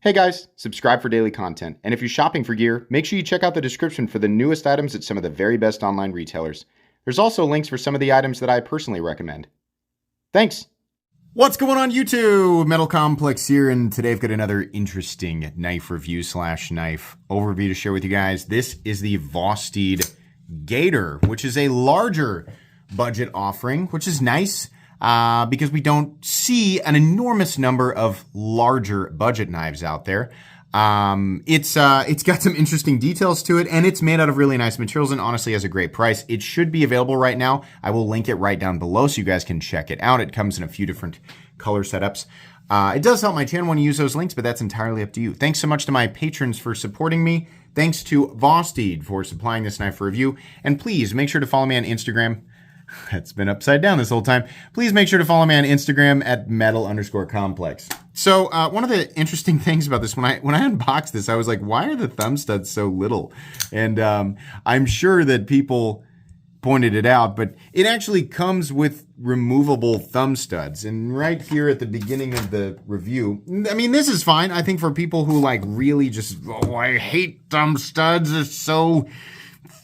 Hey guys, subscribe for daily content. And if you're shopping for gear, make sure you check out the description for the newest items at some of the very best online retailers. There's also links for some of the items that I personally recommend. Thanks! What's going on YouTube? Metal Complex here, and today I've got another interesting knife review / knife overview to share with you guys. This is the Vosteed Gator, which is a larger budget offering, which is nice because we don't see an enormous number of larger budget knives out there. It's got some interesting details to it, and it's made out of really nice materials, and honestly has a great price. It should be available right now. I will link it right down below so you guys can check it out. It comes in a few different color setups. It does help my channel when you use those links, but that's entirely up to you. Thanks so much to my patrons for supporting me. Thanks to Vosteed for supplying this knife for review. And please make sure to follow me on Instagram. That's been upside down this whole time. Please make sure to follow me on Instagram at metal_complex. So one of the interesting things about this, when I unboxed this, I was like, why are the thumb studs so little? And I'm sure that people pointed it out, but it actually comes with removable thumb studs. And right here at the beginning of the review, I mean, this is fine. I think for people who like really just, oh, I hate thumb studs. It's so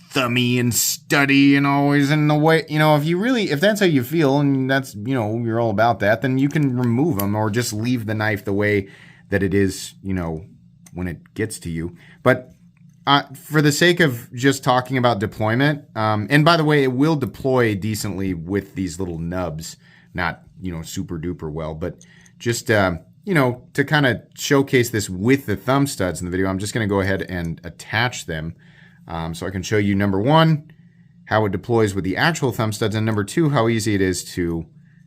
thummy and studdy and always in the way. You know, if that's how you feel and that's, you know, you're all about that, then you can remove them or just leave the knife the way that it is, you know, when it gets to you. But for the sake of just talking about deployment, and by the way, it will deploy decently with these little nubs, not, you know, super duper well, but just, you know, to kind of showcase this with the thumb studs in the video, I'm just going to go ahead and attach them. So I can show you, number one, how it deploys with the actual thumb studs, and number two, how easy it is to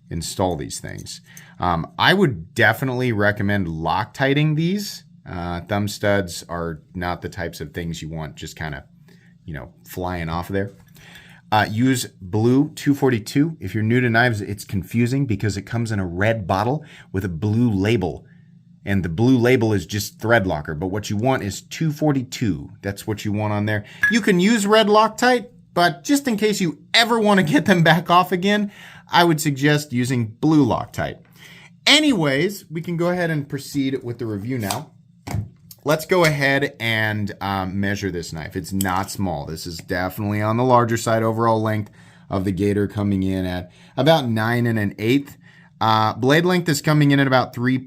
install these things. I would definitely recommend Loctiting these. Thumb studs are not the types of things you want just kind of, you know, flying off of there. Use blue 242. If you're new to knives, it's confusing because it comes in a red bottle with a blue label. And the blue label is just thread locker, but what you want is 242. That's what you want on there. You can use red Loctite, but just in case you ever want to get them back off again, I would suggest using blue Loctite. Anyways, we can go ahead and proceed with the review now. Let's go ahead and measure this knife. It's not small. This is definitely on the larger side. Overall length of the Gator coming in at about 9 1/8. Blade length is coming in at about 3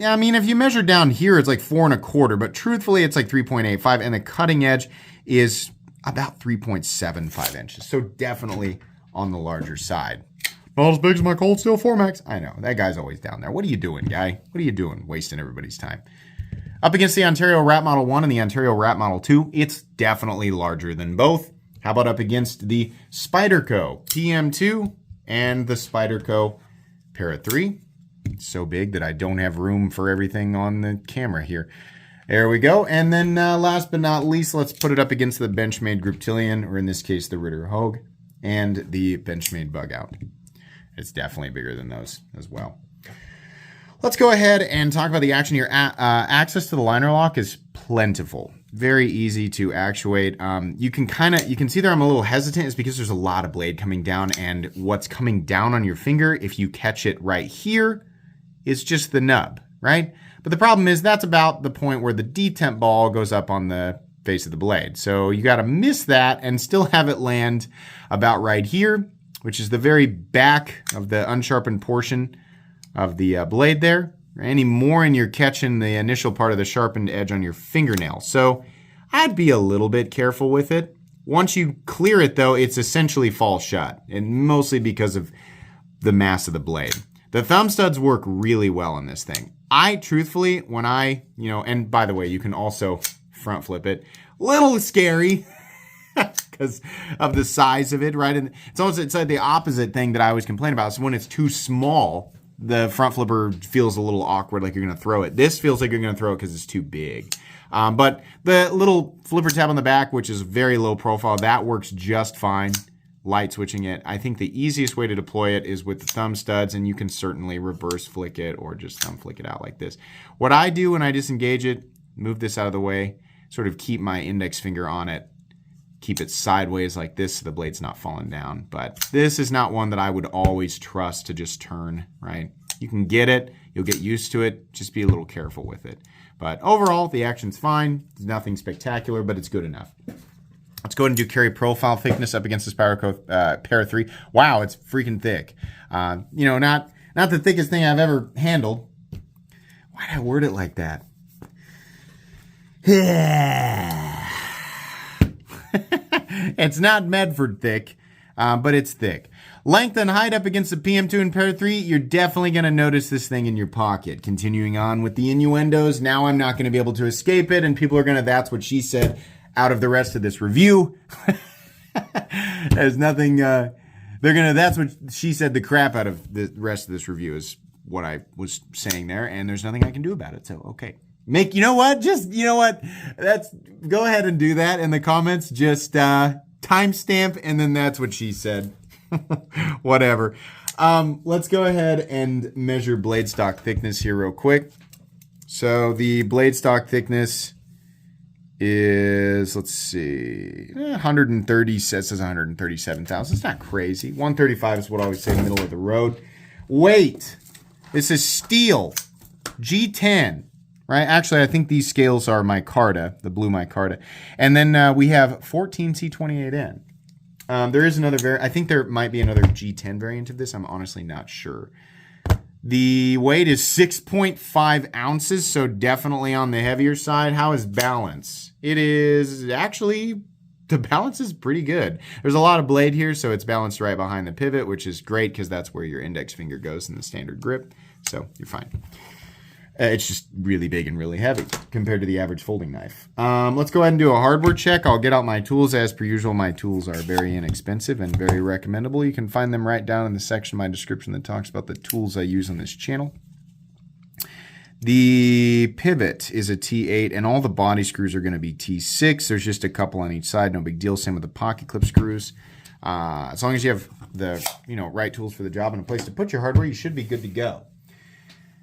I mean, if you measure down here, it's like 4 1/4, but truthfully, it's like 3.85, and the cutting edge is about 3.75 inches. So definitely on the larger side. Not as big as my Cold Steel 4MAX. I know, that guy's always down there. What are you doing, guy? What are you doing? Wasting everybody's time. Up against the Ontario Rat Model 1 and the Ontario Rat Model 2, it's definitely larger than both. How about up against the Spyderco PM2 and the Spyderco Para 3. It's so big that I don't have room for everything on the camera here. There we go. And then last but not least, let's put it up against the Benchmade Griptilian, or in this case, the Ritter Hogue, and the Benchmade Bug Out. It's definitely bigger than those as well. Let's go ahead and talk about the action here. Access to the liner lock is plentiful. Very easy to actuate. You can see there I'm a little hesitant is because there's a lot of blade coming down, and what's coming down on your finger, if you catch it right here, is just the nub, right? But the problem is that's about the point where the detemp ball goes up on the face of the blade. So you got to miss that and still have it land about right here, which is the very back of the unsharpened portion of the blade there. Any more and you're catching the initial part of the sharpened edge on your fingernail. So I'd be a little bit careful with it. Once you clear it though, it's essentially fall shut, and mostly because of the mass of the blade. The thumb studs work really well on this thing. I truthfully, when you know, and by the way, you can also front flip it. Little scary because of the size of it, right? And it's like the opposite thing that I always complain about. So when it's too small, the front flipper feels a little awkward, like you're going to throw it. This feels like you're going to throw it because it's too big. But the little flipper tab on the back, which is very low profile, that works just fine. Light switching it. I think the easiest way to deploy it is with the thumb studs, and you can certainly reverse flick it or just thumb flick it out like this. What I do when I disengage it, move this out of the way, sort of keep my index finger on it, keep it sideways like this so the blade's not falling down. But this is not one that I would always trust to just turn, right? You can get it. You'll get used to it. Just be a little careful with it. But overall, the action's fine. It's nothing spectacular, but it's good enough. Let's go ahead and do carry profile thickness up against this Para 3. Wow, it's freaking thick. Not the thickest thing I've ever handled. Why did I word it like that? It's not Medford thick, but it's thick. Length and height up against the PM2 and Para 3, you're definitely going to notice this thing in your pocket. Continuing on with the innuendos, now I'm not going to be able to escape it, and people are going to, that's what she said, out of the rest of this review. There's nothing, that's what she said, the crap out of the rest of this review is what I was saying there, and there's nothing I can do about it, so okay. You know what? Go ahead and do that in the comments. Just timestamp, and then that's what she said. Whatever. Let's go ahead and measure blade stock thickness here real quick. So the blade stock thickness is, let's see, 130, says 137,000. It's not crazy. 135 is what I always say, middle of the road. Weight. This is steel. G10. Right? Actually, I think these scales are micarta, the blue micarta. And then we have 14C28N. There is another I think there might be another G10 variant of this. I'm honestly not sure. The weight is 6.5 ounces, so definitely on the heavier side. How is balance? It is actually, the balance is pretty good. There's a lot of blade here, so it's balanced right behind the pivot, which is great because that's where your index finger goes in the standard grip. So you're fine. It's just really big and really heavy compared to the average folding knife. Let's go ahead and do a hardware check. I'll get out my tools. As per usual, my tools are very inexpensive and very recommendable. You can find them right down in the section of my description that talks about the tools I use on this channel. The pivot is a T8, and all the body screws are going to be T6. There's just a couple on each side. No big deal. Same with the pocket clip screws. As long as you have the right tools for the job and a place to put your hardware, you should be good to go.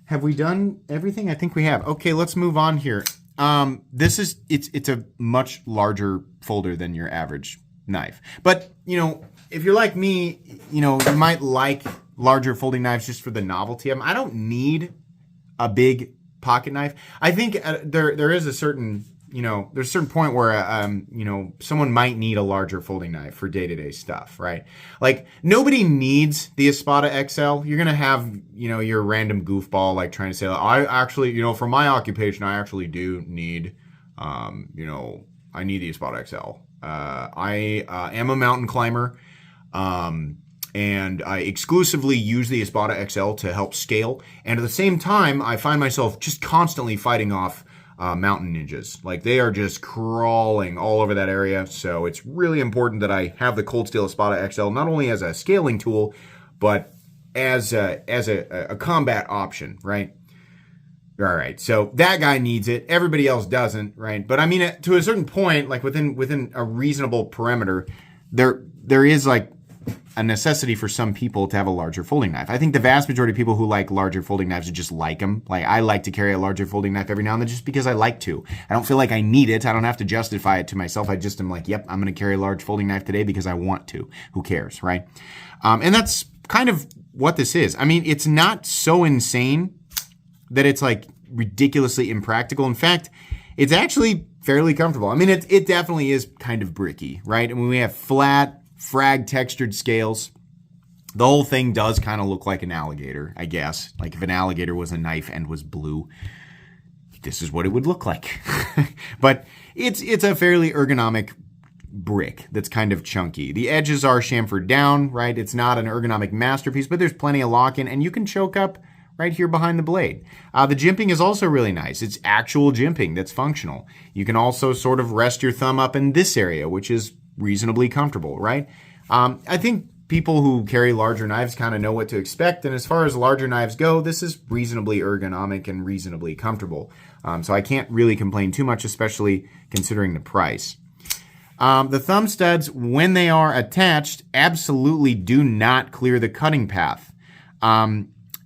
Have we done everything? I think we have. Okay, let's move on here. It's a much larger folder than your average knife. But, if you're like me, you might like larger folding knives just for the novelty of them. I don't need a big pocket knife. I think there is a certain, there's a certain point where, someone might need a larger folding knife for day-to-day stuff, right? Like, nobody needs the Espada XL. You're going to have, your random goofball, like, trying to say, I actually, for my occupation, I actually do need, I need the Espada XL. I am a mountain climber, and I exclusively use the Espada XL to help scale. And at the same time, I find myself just constantly fighting off mountain ninjas. Like, they are just crawling all over that area. So it's really important that I have the Cold Steel Espada XL, not only as a scaling tool, but as a combat option, right? All right, so that guy needs it. Everybody else doesn't, right? But I mean, to a certain point, like within a reasonable parameter, there is like a necessity for some people to have a larger folding knife. I think the vast majority of people who like larger folding knives just like them. Like, I like to carry a larger folding knife every now and then just because I like to. I don't feel like I need it. I don't have to justify it to myself. I just am like, yep, I'm going to carry a large folding knife today because I want to. Who cares, right? And that's kind of what this is. I mean, it's not so insane that it's like ridiculously impractical. In fact, it's actually fairly comfortable. I mean, it definitely is kind of bricky, right? And when we have flat, frag textured scales, the whole thing does kind of look like an alligator, I guess. Like, if an alligator was a knife and was blue, this is what it would look like. But it's a fairly ergonomic brick that's kind of chunky. The edges are chamfered down, right? It's not an ergonomic masterpiece, but there's plenty of lock-in, and you can choke up right here behind the blade. The jimping is also really nice. It's actual jimping that's functional. You can also sort of rest your thumb up in this area, which is reasonably comfortable, right? I think people who carry larger knives kind of know what to expect, and as far as larger knives go, this is reasonably ergonomic and reasonably comfortable. So I can't really complain too much, especially considering the price. The thumb studs, when they are attached, absolutely do not clear the cutting path.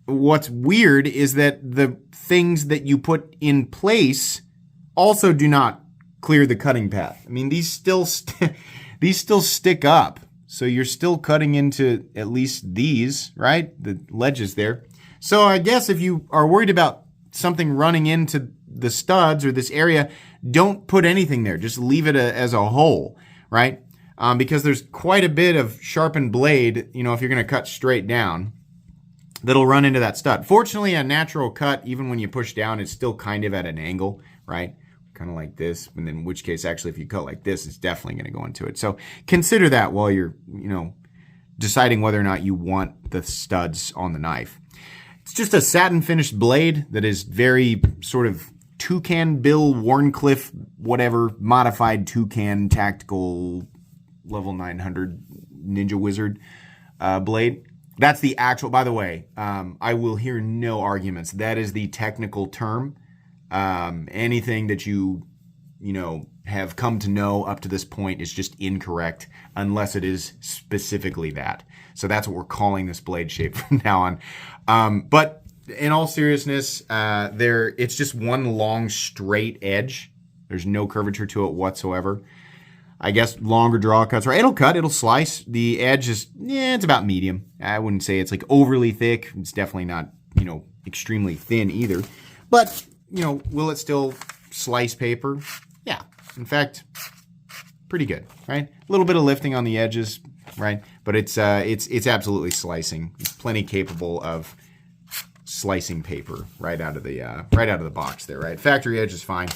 What's weird is that the things that you put in place also do not clear the cutting path. I mean, these still stick up. So you're still cutting into at least these, right? The ledges there. So I guess if you are worried about something running into the studs or this area, don't put anything there. Just leave it as a hole, right? Because there's quite a bit of sharpened blade, if you're going to cut straight down, that'll run into that stud. Fortunately, a natural cut, even when you push down, is still kind of at an angle, right? Kind of like this, and in which case, actually, if you cut like this, it's definitely going to go into it. So consider that while you're, deciding whether or not you want the studs on the knife. It's just a satin finished blade that is very sort of Toucan Bill Wharncliffe, whatever, modified Toucan tactical level 900 Ninja Wizard blade. That's the actual, by the way, I will hear no arguments. That is the technical term. Anything that you have come to know up to this point is just incorrect unless it is specifically that. So that's what we're calling this blade shape from now on. But in all seriousness, it's just one long straight edge. There's no curvature to it whatsoever. I guess longer draw cuts, right? It'll slice. The edge is, it's about medium. I wouldn't say it's like overly thick. It's definitely not, extremely thin either. But, will it still slice paper? Yeah. In fact, pretty good, right? A little bit of lifting on the edges, right? But it's absolutely slicing. It's plenty capable of slicing paper right out of the box there, right? Factory edge is fine.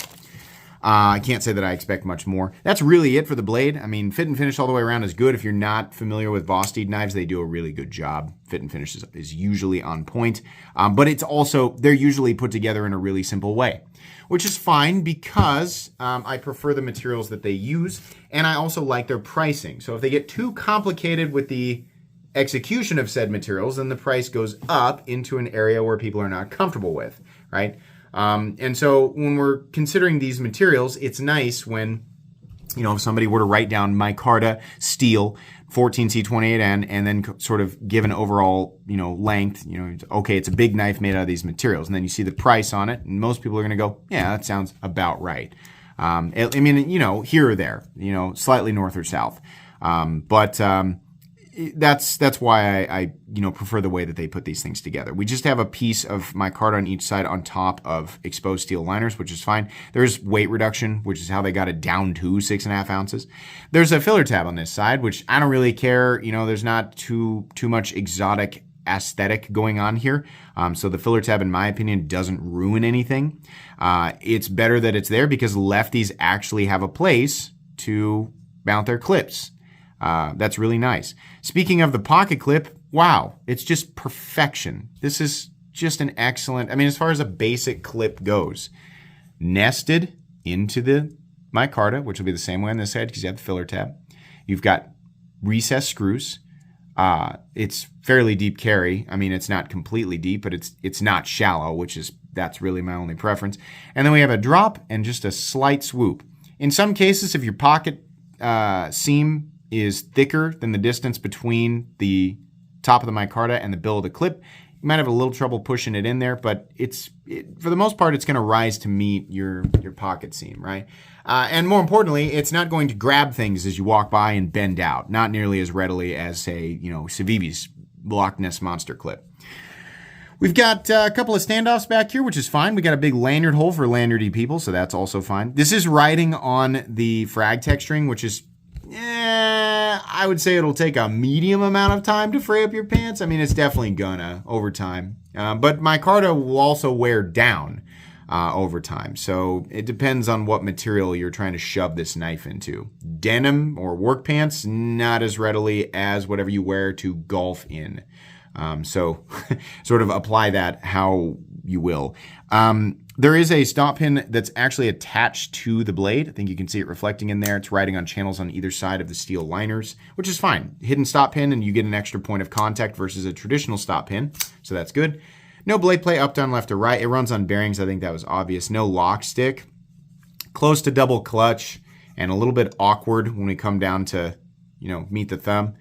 I can't say that I expect much more. That's really it for the blade. I mean, fit and finish all the way around is good. If you're not familiar with Vosteed knives, they do a really good job. Fit and finish is usually on point. But it's also, they're usually put together in a really simple way, which is fine because I prefer the materials that they use, and I also like their pricing. So if they get too complicated with the execution of said materials, then the price goes up into an area where people are not comfortable with, right? And so when we're considering these materials, it's nice when, if somebody were to write down micarta steel 14C28N and then sort of give an overall, length, okay, it's a big knife made out of these materials. And then you see the price on it, and most people are going to go, yeah, that sounds about right. Here or there, slightly north or south. But that's why I prefer the way that they put these things together. We just have a piece of micarta on each side on top of exposed steel liners, which is fine. There's weight reduction, which is how they got it down to 6.5 ounces. There's a filler tab on this side, which I don't really care. There's not too much exotic aesthetic going on here. So the filler tab, in my opinion, doesn't ruin anything. It's better that it's there because lefties actually have a place to mount their clips. That's really nice. Speaking of the pocket clip, wow, it's just perfection. This is just an excellent, as far as a basic clip goes, nested into the micarta, which will be the same way on this side because you have the filler tab. You've got recessed screws. It's fairly deep carry. It's not completely deep, but it's not shallow, that's really my only preference. And then we have a drop and just a slight swoop. In some cases, if your pocket seam is thicker than the distance between the top of the micarta and the bill of the clip, you might have a little trouble pushing it in there, but for the most part, it's going to rise to meet your pocket seam, right? And more importantly, it's not going to grab things as you walk by and bend out, not nearly as readily as, say, Civivi's Loch Ness Monster clip. We've got a couple of standoffs back here, which is fine. We got a big lanyard hole for lanyardy people, so that's also fine. This is riding on the frag texturing, which is I would say it'll take a medium amount of time to fray up your pants. It's definitely gonna over time. But micarta will also wear down over time. So it depends on what material you're trying to shove this knife into. Denim or work pants, not as readily as whatever you wear to golf in. So sort of apply that how you will. There is a stop pin that's actually attached to the blade. I think you can see it reflecting in there. It's riding on channels on either side of the steel liners, which is fine. Hidden stop pin, and you get an extra point of contact versus a traditional stop pin, so that's good. No blade play up, down, left, or right. It runs on bearings. I think that was obvious. No lock stick. Close to double clutch, and a little bit awkward when we come down to, meet the thumb.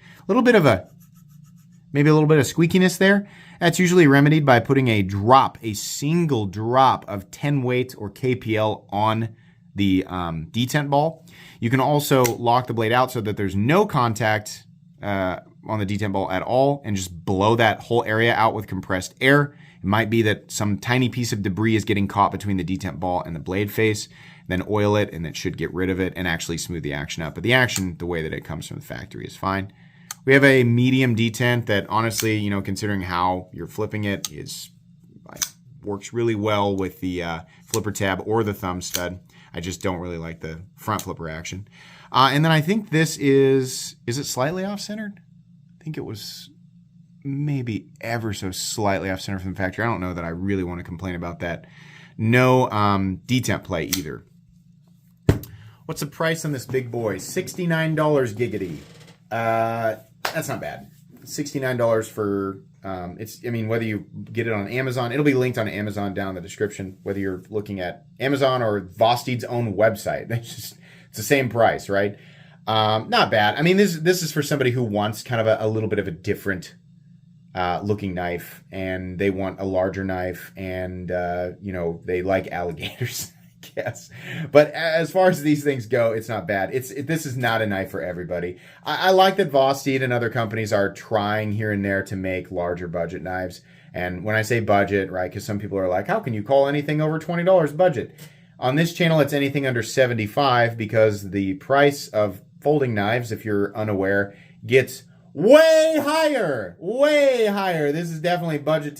Maybe a little bit of squeakiness there. That's usually remedied by putting a single drop of 10 weight or KPL on the detent ball. You can also lock the blade out so that there's no contact on the detent ball at all and just blow that whole area out with compressed air. It might be that some tiny piece of debris is getting caught between the detent ball and the blade face. Then oil it, and it should get rid of it and actually smooth the action up. But the action, the way that it comes from the factory, is fine. We have a medium detent that, honestly, you know, considering how you're flipping it, works really well with the flipper tab or the thumb stud. I just don't really like the front flipper action. And then I think this is it slightly off-centered? I think it was maybe ever so slightly off-center from the factory. I don't know that I really want to complain about that. No detent play either. What's the price on this big boy? $69 giggity. That's not bad. $69 for whether you get it on Amazon, it'll be linked on Amazon down in the description, whether you're looking at Amazon or Vosteed's own website. It's the same price, right? Not bad. I mean, this is for somebody who wants kind of a little bit of a different looking knife, and they want a larger knife, and they like alligators. Yes, but as far as these things go, it's not bad. This is not a knife for everybody. I like that Vosteed and other companies are trying here and there to make larger budget knives. And when I say budget, right, because some people are like, how can you call anything over $20 budget? On this channel, it's anything under $75 because the price of folding knives, if you're unaware, gets way higher, way higher. This is definitely budget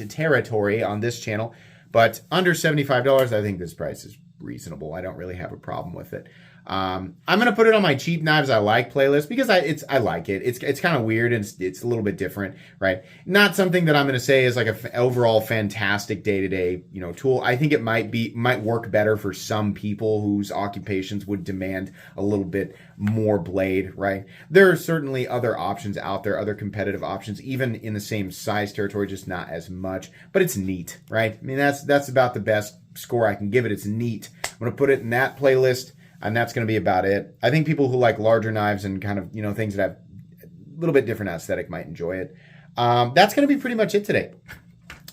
territory on this channel. But under $75, I think this price is reasonable. I don't really have a problem with it. I'm going to put it on my cheap knives I like playlist because I like it. It's kind of weird and it's a little bit different, right? Not something that I'm going to say is like an overall fantastic day-to-day, tool. I think it might work better for some people whose occupations would demand a little bit more blade, right? There are certainly other options out there, other competitive options, even in the same size territory, just not as much, but it's neat, right? I mean, that's about the best score I can give it. It's neat. I'm going to put it in that playlist. And that's going to be about it. I think people who like larger knives and kind of, things that have a little bit different aesthetic might enjoy it. That's going to be pretty much it today.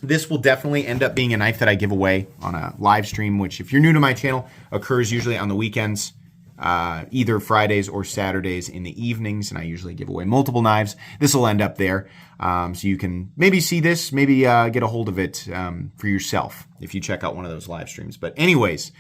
This will definitely end up being a knife that I give away on a live stream, which if you're new to my channel, occurs usually on the weekends, either Fridays or Saturdays in the evenings. And I usually give away multiple knives. This will end up there. So you can maybe see this, maybe get a hold of it for yourself if you check out one of those live streams. But anyways,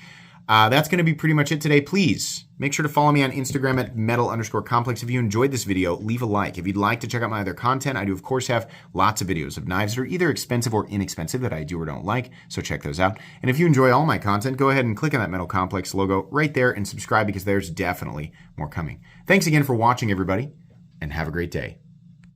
that's going to be pretty much it today. Please make sure to follow me on Instagram at metal_complex. If you enjoyed this video, leave a like. If you'd like to check out my other content, I do, of course, have lots of videos of knives that are either expensive or inexpensive that I do or don't like, so check those out. And if you enjoy all my content, go ahead and click on that Metal Complex logo right there and subscribe because there's definitely more coming. Thanks again for watching, everybody, and have a great day.